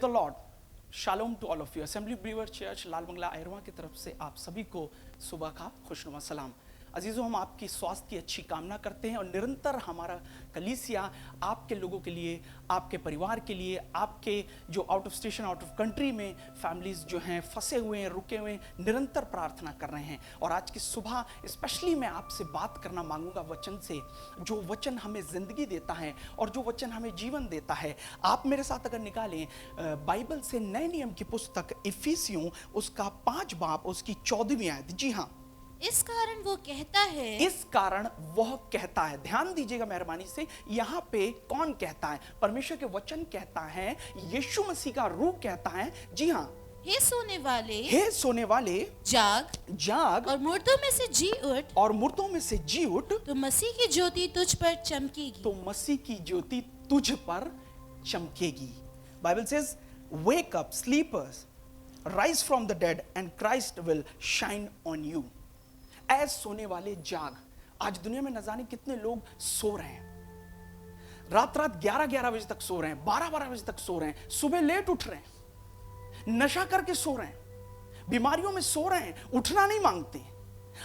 The Lord, shalom to all of you. Assembly believer church Lal Bangla Ayarwa की तरफ से आप सभी को सुबह का खुशनुमा सलाम। अजीजों, हम आपकी स्वास्थ्य की अच्छी कामना करते हैं और निरंतर हमारा कलीसिया आपके लोगों के लिए, आपके परिवार के लिए, आपके जो out of station, out of country में फैमिलीज जो हैं फंसे हुए हैं, रुके हुए हैं, निरंतर प्रार्थना कर रहे हैं। और आज की सुबह स्पेशली मैं आपसे बात करना मांगूंगा वचन से, जो वचन हमें जिंदगी देता है और जो वचन हमें जीवन देता है। आप मेरे साथ अगर निकालें बाइबल से नए नियम की पुस्तक इफिसियों, उसका 5 बाब, उसकी 14वीं आयत। जी हाँ, इस कारण वो कहता है, इस कारण वह कहता है। ध्यान दीजिएगा मेहरबानी से, यहाँ पे कौन कहता है? परमेश्वर के वचन कहता है, यीशु मसीह का रूह कहता है। जी हाँ, हे सोने वाले, हे सोने वाले, जाग जाग और मुर्दों में से जी उठ, और मुर्दों में से जी उठ, तो मसीह की ज्योति तुझ पर चमकेगी। तो मसीह की ज्योति तुझ पर चमकेगी। Bible says, wake up sleepers, rise from the dead and Christ will shine on you. ऐ सोने वाले जाग। आज दुनिया में न जाने कितने लोग सो रहे हैं, रात 11-11 बजे तक सो रहे हैं, 12-12 बजे तक सो रहे हैं, सुबह लेट उठ रहे हैं, नशा करके सो रहे हैं, बीमारियों में सो रहे हैं, उठना नहीं मांगते।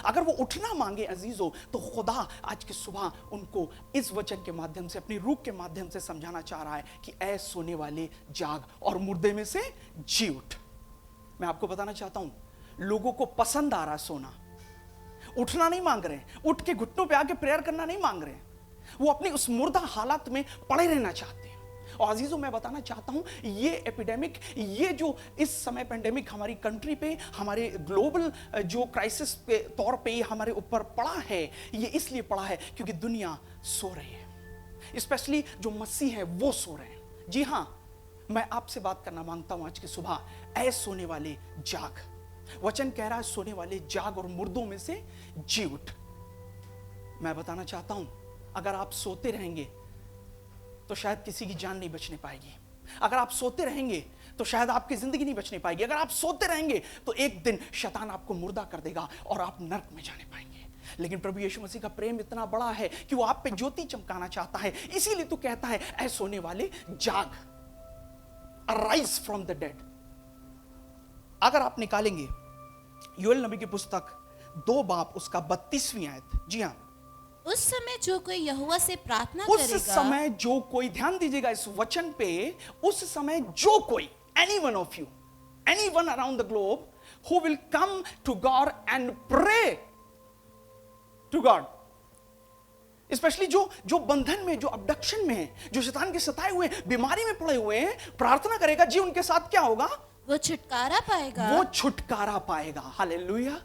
अगर वो उठना मांगे अजीजों, तो खुदा आज की सुबह उनको इस वचन के माध्यम से, अपनी रूह के माध्यम से समझाना चाह रहा है कि ऐ सोने वाले जाग और मुर्दे में से जी उठ। मैं आपको बताना चाहता हूं, लोगों को पसंद आ रहा सोना, उठना नहीं मांग रहे हैं, उठ के घुटनों पे आके प्रेयर करना नहीं मांग रहे हैं, वो अपनी उस मुर्दा हालत में पड़े रहना चाहते हैं। और अजीजों, मैं बताना चाहता हूं, ये एपिडेमिक, ये जो इस समय पेंडेमिक हमारी कंट्री पे, हमारे ग्लोबल जो क्राइसिस के तौर पे हमारे ऊपर पड़ा है, ये इसलिए पड़ा है क्योंकि दुनिया सो रही है, स्पेशली जो मसीह है वो सो रहे हैं। जी हां, मैं आपसे बात करना मांगता हूं आज की सुबह, ऐ सोने वाले जाग। वचन कह रहा है, सोने वाले जाग और मुर्दों में से जी उठ। मैं बताना चाहता हूं, अगर आप सोते रहेंगे तो शायद किसी की जान नहीं बचने पाएगी। अगर आप सोते रहेंगे तो शायद आपकी जिंदगी नहीं बचने पाएगी। अगर आप सोते रहेंगे तो एक दिन शैतान आपको मुर्दा कर देगा और आप नर्क में जाने पाएंगे। लेकिन प्रभु यीशु मसीह का प्रेम इतना बड़ा है कि वो आप पे ज्योति चमकाना चाहता है। इसीलिए तो कहता है, ऐ सोने वाले जाग, अराइज फ्रॉम द डेड। अगर आप निकालेंगे योएल नबी की पुस्तक 2 बाब, उसका 32वीं आयत। जी हां, उस समय जो कोई यहोवा से प्रार्थना उस करेगा, समय जो कोई, ध्यान दीजिएगा इस वचन पे, उस समय जो कोई, anyone of you, anyone around the globe who will come to God and pray to God, specially जो बंधन में, जो अबडक्शन में है, जो शैतान के सताए हुए, बीमारी में पड़े हुए हैं, प्रार्थना करेगा, जी उनके साथ क्या होगा? वो छुटकारा पाएगा। वो छुटकारा पाएगा। हालेलुया।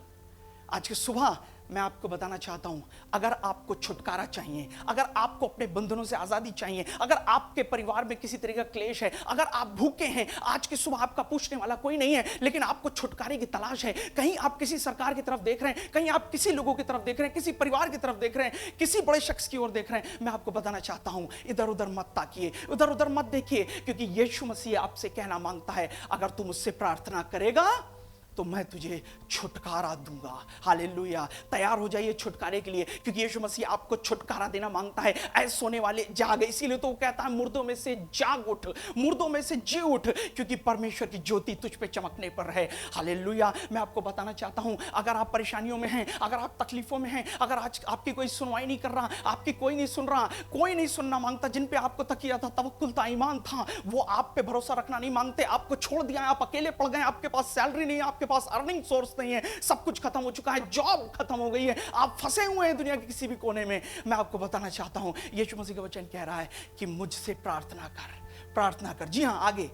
आज की सुबह मैं आपको बताना चाहता हूं, अगर आपको छुटकारा चाहिए, अगर आपको अपने बंधनों से आजादी चाहिए, अगर आपके परिवार में किसी तरह का क्लेश है, अगर आप भूखे हैं, आज की सुबह आपका पूछने वाला कोई नहीं है, लेकिन आपको छुटकारे की तलाश है। कहीं आप किसी सरकार की तरफ देख रहे हैं, कहीं आप किसी लोगों की तरफ देख रहे हैं, किसी परिवार की तरफ देख रहे हैं, किसी बड़े शख्स की ओर देख रहे हैं, मैं आपको बताना चाहता हूं, इधर उधर मत ताकिए, उधर उधर मत देखिए, क्योंकि यीशु मसीह आपसे कहना मांगता है, अगर तू मुझसे प्रार्थना करेगा तो मैं तुझे छुटकारा दूंगा। हालेलुया। तैयार हो जाइए छुटकारे के लिए, क्योंकि यीशु मसीह आपको छुटकारा देना मांगता है। ऐ सोने वाले जाग। इसीलिए तो वो कहता है, मुर्दों में से जाग उठ, मुर्दों में से जी उठ, क्योंकि परमेश्वर की ज्योति तुझ पे चमकने पर है। हालेलुया। मैं आपको बताना चाहता हूं, अगर आप परेशानियों में हैं, अगर आप तकलीफों में हैं, अगर आज आपकी कोई सुनवाई नहीं कर रहा, आपकी कोई नहीं सुन रहा, कोई नहीं सुनना मांगता, जिन पे आपको तकिया था, तवक्कुल था, ईमान था, वो आप पे भरोसा रखना नहीं मांगते, आपको छोड़ दिया, आप अकेले पड़ गए, आपके पास सैलरी नहीं है, आपके पास अर्निंग सोर्स नहीं है, सब कुछ खत्म हो चुका है, जॉब खत्म हो गई है, आप फंसे हुए हैं दुनिया के किसी भी कोने में। मैं आपको बताना चाहता हूं, यीशु मसीह का वचन कह रहा है कि मुझसे प्रार्थना कर, प्रार्थना कर। जी हां, आगे,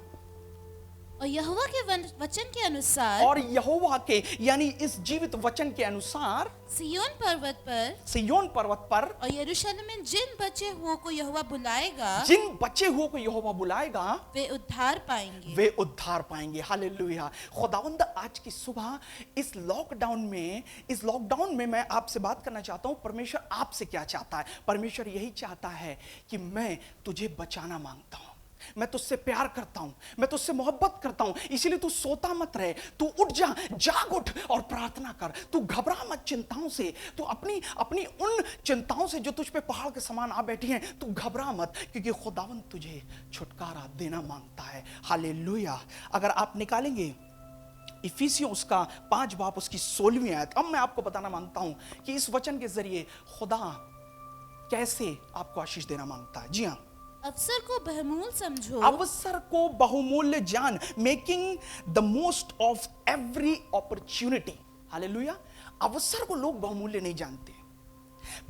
और यहोवा के वचन के अनुसार, और यहोवा के यानी इस जीवित वचन के अनुसार, सिय्योन पर्वत पर, सिय्योन पर्वत पर और यरूशलेम में जिन बचे हुओं को यहोवा बुलाएगा, जिन बचे हुओं को यहोवा बुलाएगा, वे उद्धार पाएंगे, वे उद्धार पाएंगे। हालेलुया। खुदावंद आज की सुबह इस लॉकडाउन में मैं आपसे बात करना चाहता हूं, परमेश्वर आपसे क्या चाहता है? परमेश्वर यही चाहता है कि मैं तुझे बचाना मांगता हूं, मैं तुझसे प्यार करता हूं, मैं तुझसे मोहब्बत करता हूं, इसीलिए तू सोता मत रहे, तू उठ जा, जाग उठ और प्रार्थना कर, तू घबरा मत चिंताओं से, तू अपनी अपनी उन चिंताओं से जो तुझ पे पहाड़ के समान आ बैठी हैं, तू घबरा मत, क्योंकि खुदावन तुझे छुटकारा देना मांगता है। हालेलुया। अगर आप निकालेंगे इफिसियों उसका 5 बाब उसकी 16वीं आयत, अब मैं आपको बताना मांगता हूं कि इस वचन के जरिए खुदा कैसे आपको आशीष देना मांगता है। जी हां, अवसर को बहुमूल्य समझो, अवसर को बहुमूल्य जान, making the most of every opportunity. Hallelujah. अवसर को लोग बहुमूल्य नहीं जानते।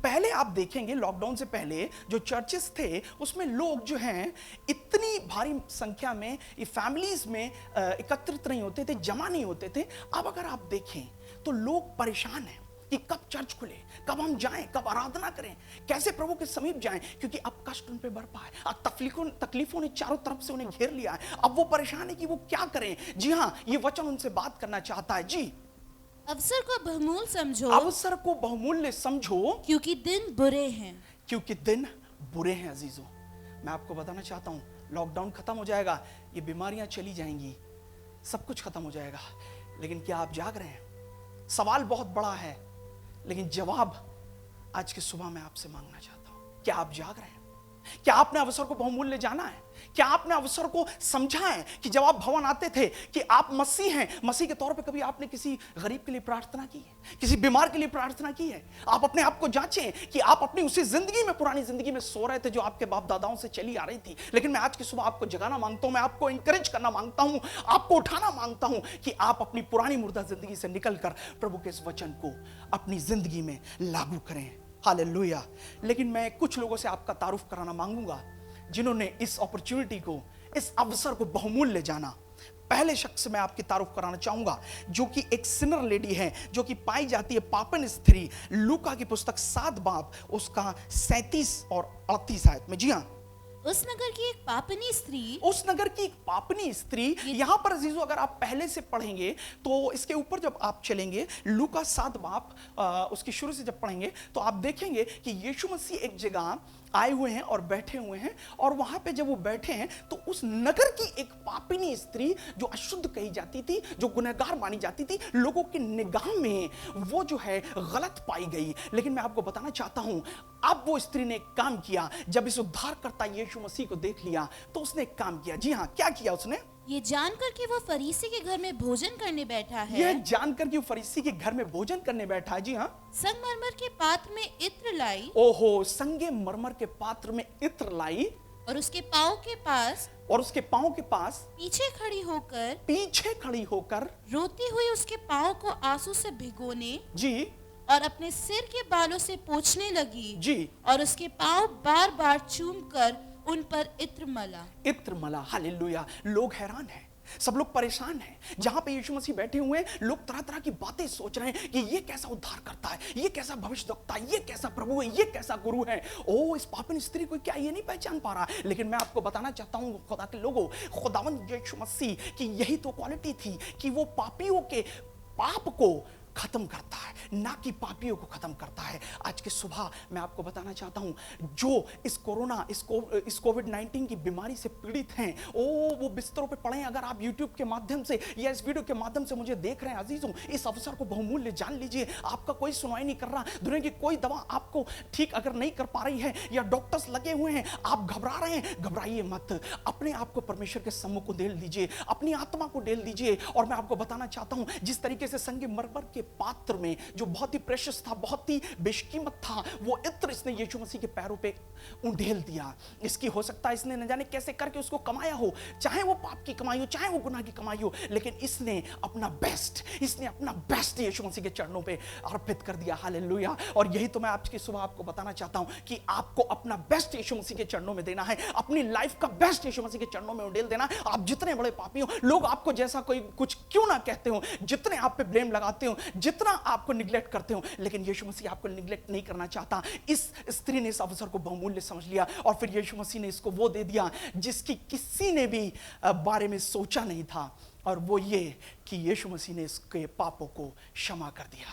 पहले आप देखेंगे लॉकडाउन से पहले जो चर्चेस थे उसमें लोग जो हैं इतनी भारी संख्या में फैमिलीज में एकत्रित नहीं होते थे, जमा नहीं होते थे। अब अगर आप देखें तो लोग परेशान हैं कि कब चर्च खुले, कब हम जाएं, कब आराधना करें, कैसे प्रभु के समीप जाएं, क्योंकि अब कष्ट उन पे बढ़ पाए, अब तकलीफों ने चारों तरफ से उन्हें घेर लिया है। अब वो परेशान है कि वो क्या करें। जी हां, ये वचन उनसे बात करना चाहता है। जी, अवसर को बहुमूल्य समझो, अवसर को बहुमूल्य समझो, क्योंकि दिन बुरे हैं। क्योंकि दिन बुरे हैं। अजीजों, मैं आपको बताना चाहता हूं, लॉकडाउन खत्म हो जाएगा, ये बीमारियां चली जाएंगी, सब कुछ खत्म हो जाएगा, लेकिन क्या आप जाग रहे हैं? सवाल बहुत बड़ा है, लेकिन जवाब आज की सुबह मैं आपसे मांगना चाहता हूं। क्या आप जाग रहे हैं? क्या आपने अवसर को बहुमूल्य जाना है? क्या आपने अवसर को समझा है कि जब आप भवन आते थे कि आप मसीह हैं, मसीह के तौर पे कभी आपने किसी गरीब के लिए प्रार्थना की है, किसी बीमार के लिए प्रार्थना की है? आप अपने आप को जांचें कि आप अपनी उसी जिंदगी में, पुरानी जिंदगी में सो रहे थे जो आपके बाप दादाओं से चली आ रही थी। लेकिन मैं आज की सुबह आपको जगाना मांगता हूं, मैं आपको इंकरेज करना मांगता हूं, आपको उठाना मांगता हूं कि आप अपनी पुरानी मुर्दा जिंदगी से निकलकर प्रभु के इस वचन को अपनी जिंदगी में लागू करें। हालेलुया। लेकिन मैं कुछ लोगों से आपका तारुफ कराना मांगूंगा जिन्होंने इस अपॉर्चुनिटी को, इस अवसर को बहुमूल्य जाना। पहले शख्स मैं आपकी तारुफ कराना चाहूंगा जो कि एक सिनर लेडी है, जो कि पाई जाती है पापन स्त्री, लूका की पुस्तक 7 बाब उसका 37 और 38 आयत में। जी हाँ, उस नगर की एक पापनी स्त्री, उस नगर की एक पापनी स्त्री। यहां पर अजीजों अगर आप पहले से पढ़ेंगे तो इसके ऊपर जब आप चलेंगे, लूका 7 बाब उसकी शुरू से जब पढ़ेंगे तो आप देखेंगे कि यीशु मसीह एक जगह आए हुए हैं और बैठे हुए हैं, और वहां पे जब वो बैठे हैं तो उस नगर की एक पापिनी स्त्री जो अशुद्ध कही जाती थी, जो गुनहगार मानी जाती थी, लोगों की निगाह में वो जो है गलत पाई गई। लेकिन मैं आपको बताना चाहता हूं, अब वो स्त्री ने एक काम किया। जब इस उद्धारकर्ता यीशु मसीह को देख लिया तो उसने एक काम किया। जी हां, क्या किया उसने? ये जानकर कि वो फरीसी के घर में भोजन करने बैठा है, यह जानकर कि वो फरीसी के घर में भोजन करने बैठा है। जी हाँ, संगमरमर के पात्र में इत्र लाई, ओहो, संगे मरमर के पात्र में इत्र लाई, और उसके पाँव के पास, और उसके पांव के पास पीछे खड़ी होकर रोती हुई उसके पाँव को आंसू से भिगोने जी और अपने सिर के बालों से पोंछने लगी, जी, और उसके पाँव बार बार चूम कर उन पर इत्र मला। इत्र मला। हालेलुया। लोग हैरान हैं, सब लोग परेशान हैं। जहां पे यीशु मसीह बैठे हुए हैं, लोग तरह तरह की बातें सोच रहे हैं कि ये कैसा उद्धार करता है, ये कैसा भविष्यवक्ता है, ये कैसा प्रभु है, ये कैसा गुरु है। ओ, इस पापन स्त्री को क्या ये नहीं पहचान पा रहा? लेकिन मैं आपको बताना चाहता हूं खुदा के लोगों, खुदावंद यीशु मसीह की यही तो क्वालिटी थी कि वो पापियों के पाप को खत्म करता है, ना कि पापियों को खत्म करता है। आज के सुबह मैं आपको बताना चाहता हूं, जो इस कोरोना, इस कोविड-19 की बीमारी से पीड़ित हैं, वो बिस्तरों पे पड़े हैं। अगर आप YouTube के माध्यम से या इस वीडियो के माध्यम से मुझे देख रहे हैं अजीजों, इस अवसर को बहुमूल्य जान लीजिए। आपका कोई सुनवाई नहीं कर रहा, दुनिया की कोई दवा आपको ठीक अगर नहीं कर पा रही है, या डॉक्टर्स लगे हुए हैं, आप घबरा रहे हैं, घबराइए मत। अपने आप को परमेश्वर के सम्मुख को डेल दीजिए, अपनी आत्मा को डेल दीजिए। और मैं आपको बताना चाहता हूं, जिस तरीके से संगमरमर के पात्र में, जो बहुत ही प्रेशियस था, बहुत ही बेशकीमत था, वो इत्र इसने यीशु मसीह के पैरों पे उंडेल दिया। इसकी हो सकता है इसने न जाने कैसे करके उसको कमाया हो, चाहे वो पाप की कमाई हो, चाहे वो गुनाह की कमाई हो, लेकिन इसने अपना बेस्ट यीशु मसीह के चरणों पे अर्पित कर दिया। हालेलुया। और यही तो मैं आज की सुबह आपको बताना चाहता हूं कि आपको अपना बेस्ट यीशु मसीह के चरणों में देना है, अपनी लाइफ का बेस्ट यीशु मसीह के चरणों में उंडेल देना। आप जितने बड़े पापी हो, लोग आपको जैसा कोई कुछ क्यों ना कहते हो, जितने आप पे ब्लेम लगाते हो, जितना आपको निग्लेक्ट करते हो, लेकिन यीशु मसीह आपको निग्लेक्ट नहीं करना चाहता। इस स्त्री ने इस अवसर को बहुमूल्य समझ लिया, और फिर यीशु मसीह ने इसको वो दे दिया जिसकी किसी ने भी बारे में सोचा नहीं था, और वो ये कि यीशु मसीह ने इसके पापों को क्षमा कर दिया।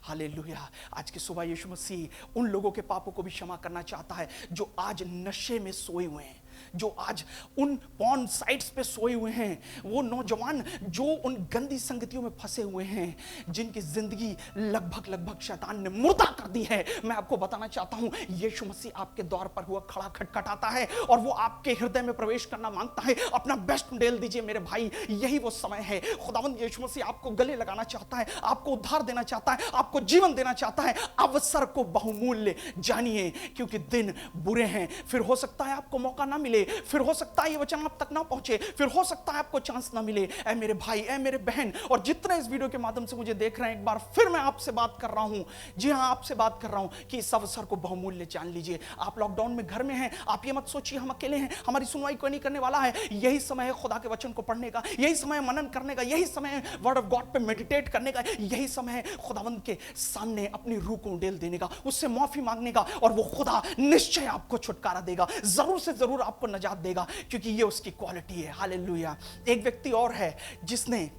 हालेलुया। आज की सुबह यीशु मसीह उन लोगों के पापों को भी क्षमा करना चाहता है जो आज नशे में सोए हुए हैं, जो आज उन पॉर्न साइट्स पे सोए हुए हैं, वो नौजवान जो उन गंदी संगतियों में फंसे हुए हैं, जिनकी जिंदगी लगभग शैतान ने मुर्दा कर दी है, मैं आपको बताना चाहता हूं यीशु मसीह आपके द्वार पर हुआ खड़ा खटखटाता है और वो आपके हृदय में प्रवेश करना मांगता है। अपना बेस्ट डेल दीजिए मेरे भाई, यही वो समय है। खुदावंद यीशु मसीह आपको गले लगाना चाहता है, आपको उद्धार देना चाहता है, आपको जीवन देना चाहता है। अवसर को बहुमूल्य जानिए, क्योंकि दिन बुरे हैं। फिर हो सकता है आपको मौका ना मिले, फिर हो सकता है ये वचन आप तक ना पहुंचे, फिर हो सकता है आपको चांस ना मिले। ऐ मेरे भाई, ऐ मेरे बहन, और जितने इस वीडियो के माध्यम से मुझे देख रहे हैं, एक बार फिर मैं आपसे बात कर रहा हूं, जी हां, आपसे बात कर रहा हूं कि इस अवसर को बहुमूल्य जान लीजिए। आप लॉकडाउन में घर में हैं, आप ये मत सोचिए हम अकेले हैं, हमारी सुनवाई कोई नहीं करने वाला है। यही समय है खुदा के वचन को पढ़ने का, यही समय मनन करने का, यही समय है वर्ड ऑफ गॉड पे मेडिटेट करने का, यही समय है खुदावंद के सामने अपनी रूह को उंडेल देने का, उससे माफी मांगने का, और वो खुदा निश्चय आपको छुटकारा देगा, जरूर से जरूर आपको नजात देगा, क्योंकि ये उसकी क्वालिटी है। हालेलुया। एक व्यक्ति और है जिसने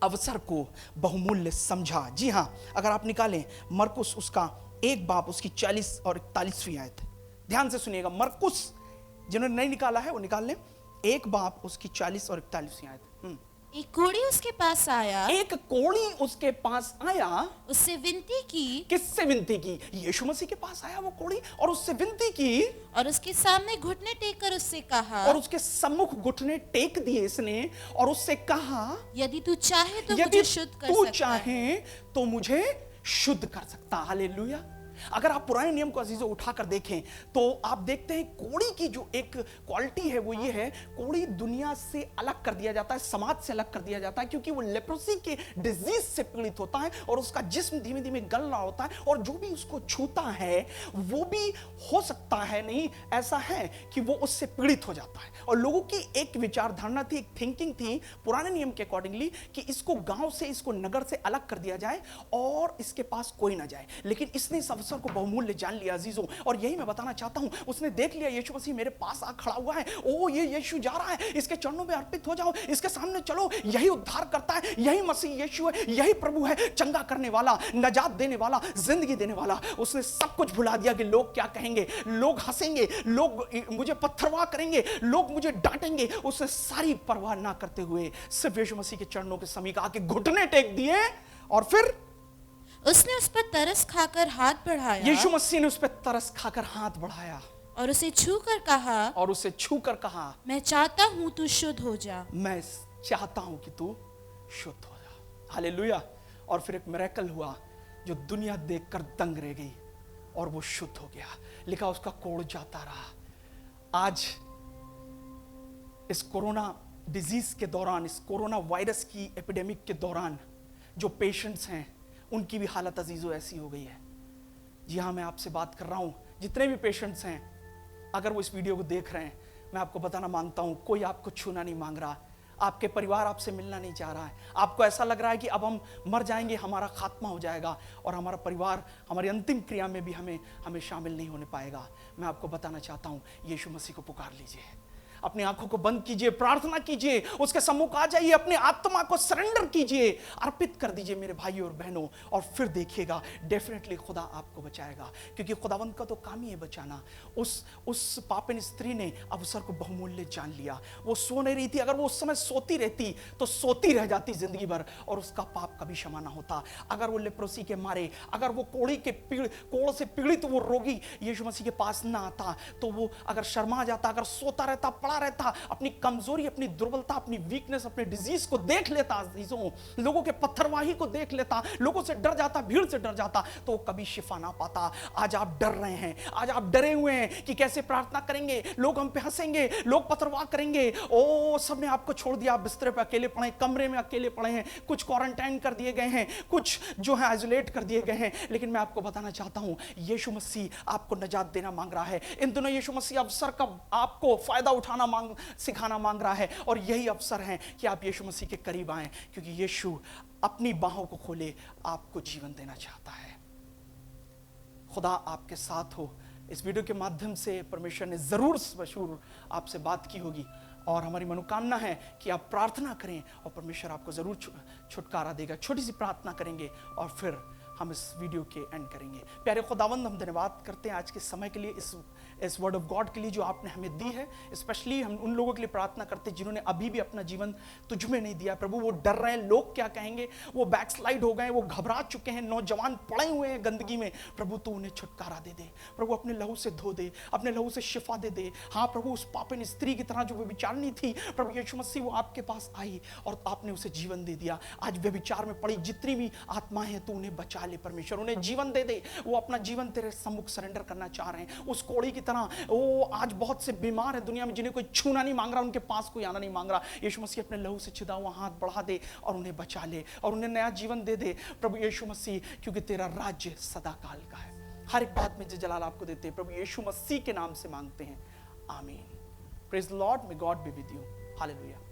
अवसर को बहुमूल्य समझा। जी हां, अगर आप निकालें मरकुस उसका 1 बाब उसकी 40 और 41वीं आयत, ध्यान से सुनिएगा। मरकुस, जिन्होंने नहीं निकाला है वो निकाल लें, 1 बाब उसकी 40 और 41वीं आयत। एक कोढ़ी उसके पास आया, एक कोढ़ी उसके पास आया, उससे विनती की। किससे विनती की? यीशु मसीह के पास आया वो कोढ़ी और उससे विनती की, और उसके सामने घुटने टेक कर उससे कहा, और उसके सम्मुख घुटने टेक दिए इसने और उससे कहा, यदि तू चाहे तो यदि मुझे शुद्ध कर तू सकता चाहे है। तो मुझे शुद्ध कर सकता। हालेलुया। अगर आप पुराने नियम को अजीजों उठाकर देखें तो आप देखते हैं कोढ़ी की जो एक क्वालिटी है वो ये है, कोढ़ी दुनिया से अलग कर दिया जाता है, समाज से अलग कर दिया जाता है, क्योंकि वो लेप्रोसी के डिजीज से पीड़ित होता है और उसका जिस्म धीमे धीमे गल रहा होता है, और जो भी उसको छूता है वो भी हो सकता है, नहीं ऐसा है कि वो उससे पीड़ित हो जाता है। और लोगों की एक विचार धारणा थी, एक थिंकिंग थी पुराने नियम के अकॉर्डिंगली कि इसको गांव से, इसको नगर से अलग कर दिया जाए और इसके पास कोई ना जाए। लेकिन इसने इस अवसर को बहुमूल्य जान लिया अजीजों, और यही मैं बताना चाहता हूं। उसने देख लिया यीशु मसीह मेरे पास आ खड़ा हुआ है, ओ ये यीशु जा रहा है, इसके चरणों में अर्पित हो जाओ, इसके सामने चलो, यही उद्धार करता है, यही मसीह यीशु है, यही प्रभु है, चंगा करने वाला, नजात देने वाला, जिंदगी देने वाला। उसने सब कुछ भुला दिया कि लोग क्या कहेंगे, लोग हंसेंगे, लोग मुझे पत्थरवाह करेंगे, लोग मुझे डांटेंगे। उसने सारी परवाह ना करते हुए सिर्फ यीशु मसीह के चरणों के समीप आके घुटने टेक दिए, और फिर उसने उस पर तरस खाकर हाथ बढ़ाया, यीशु मसीह ने उस पर तरस खाकर हाथ बढ़ाया और उसे छूकर कहा, और उसे छूकर कहा, मैं चाहता हूं तू शुद्ध हो जा। मैं चाहता हूं कि तू शुद्ध हो जा। हालेलुया। और फिर एक मिरेकल हुआ जो दुनिया देखकर दंग रह गई, और वो शुद्ध हो गया। लिखा उसका कोढ़ जाता रहा। आज इस कोरोना डिजीज के दौरान, इस कोरोना वायरस की एपिडेमिक के दौरान जो पेशेंट्स हैं उनकी भी हालत अजीजों ऐसी हो गई है। जी हाँ, मैं आपसे बात कर रहा हूं, जितने भी पेशेंट्स हैं, अगर वो इस वीडियो को देख रहे हैं, मैं आपको बताना मांगता हूं, कोई आपको छूना नहीं मांग रहा, आपके परिवार आपसे मिलना नहीं चाह रहा है। आपको ऐसा लग रहा है कि अब हम मर जाएंगे, हमारा खात्मा हो जाएगा और हमारा परिवार हमारी अंतिम क्रिया में भी हमें शामिल नहीं होने पाएगा। मैं आपको बताना चाहता हूं, यीशु मसीह को पुकार लीजिए, अपनी आंखों को बंद कीजिए, प्रार्थना कीजिए, उसके सम्मुख आ जाइए, अपनी आत्मा को सरेंडर कीजिए, अर्पित कर दीजिए मेरे भाइयों और बहनों, और फिर देखिएगा डेफिनेटली खुदा आपको बचाएगा, क्योंकि खुदावंत का तो काम ही है बचाना। उस पापिन स्त्री ने अवसर को बहुमूल्य जान लिया। वो सो नहीं रही थी, अगर वो उस समय सोती रहती तो सोती रह जाती जिंदगी भर, और उसका पाप कभी क्षमा ना होता। अगर वो लेप्रोसी के मारे, अगर वो कोढ़ से पीड़ित वो रोगी यीशु मसीह के पास ना आता, तो वो अगर शर्मा जाता, अगर सोता रहता, पड़ा रहता, अपनी कमजोरी, अपनी दुर्बलता, अपनी वीकनेस, अपने डिजीज को देख लेता, लोगों के पत्थरवाही को देख लेता, लोगों से डर जाता, भीड़ से डर जाता, तो वो कभी शिफा ना पाता। आज आप डर रहे हैं, आज आप डरे हुए हैं कि कैसे प्रार्थना करेंगे, लोग हम पे हंसेंगे, लोग पत्थरवाह करेंगे। ओ, सबने आपको छोड़ दिया, बिस्तर पे अकेले पड़े, कमरे में अकेले पड़े हैं, कुछ क्वारंटाइन कर दिए गए हैं, कुछ जो है आइसोलेट कर दिए गए हैं। लेकिन मैं आपको बताना चाहता हूं, यीशु मसीह आपको नजात देना मांग रहा है। इन दिनों यीशु मसीह अवसर का आपको फायदा उठाना सिखाना मांग रहा है, और यही अवसर है कि आप यीशु मसीह के करीब आएं, क्योंकि यीशु अपनी बाहों को खोले, आपको जीवन देना चाहता है। खुदा आपके साथ हो। इस वीडियो के माध्यम से परमेश्वर ने जरूर बशूर आपसे बात की होगी, और हमारी मनोकामना है कि आप प्रार्थना करें और परमेश्वर आपको जरूर छुटकारा देगा। छोटी सी प्रार्थना करेंगे और फिर हम इस वीडियो के एंड करेंगे। प्यारे खुदावंद, हम धन्यवाद करते हैं आज के समय के लिए, इस वर्ड ऑफ गॉड के लिए जो आपने हमें दी है। स्पेशली हम उन लोगों के लिए प्रार्थना करते हैं जिन्होंने अभी भी अपना जीवन तुझ में नहीं दिया प्रभु। वो डर रहे हैं लोग क्या कहेंगे, वो बैकस्लाइड हो गए, वो घबरा चुके हैं, नौजवान पड़े हुए हैं गंदगी में। प्रभु तू उन्हें छुटकारा दे दे प्रभु, अपने लहू से धो दे, अपने लहू से शिफा दे दे। हाँ प्रभु, उस पापिन स्त्री की तरह जो व्यभिचारिणी थी प्रभु यीशु मसीह, वो आपके पास आई और आपने उसे जीवन दे दिया। आज व्यभिचार में पड़ी जितनी भी आत्माएं हैं तू उन्हें बचा ले परमेश्वर, उन्हें जीवन दे दे। वो अपना जीवन तेरे सम्मुख सरेंडर करना चाह रहे हैं। उस कोड़ी की तरह वो आज बहुत से बीमार है दुनिया में, जिन्हें कोई छूना नहीं मांग रहा, उनके पास कोई आना नहीं मांग रहा। यीशु मसीह अपने लहू से छिदा हुआ हाथ बढ़ा दे और उन्हें बचा ले और उन्हें नया जीवन दे दे प्रभु यीशु मसीह, क्योंकि तेरा राज्य सदा काल का है। हर एक बात में जलाल आपको देते हैं प्रभु यीशु मसीह के नाम से मांगते हैं, आमीन। Praise the Lord, may God be with you, hallelujah.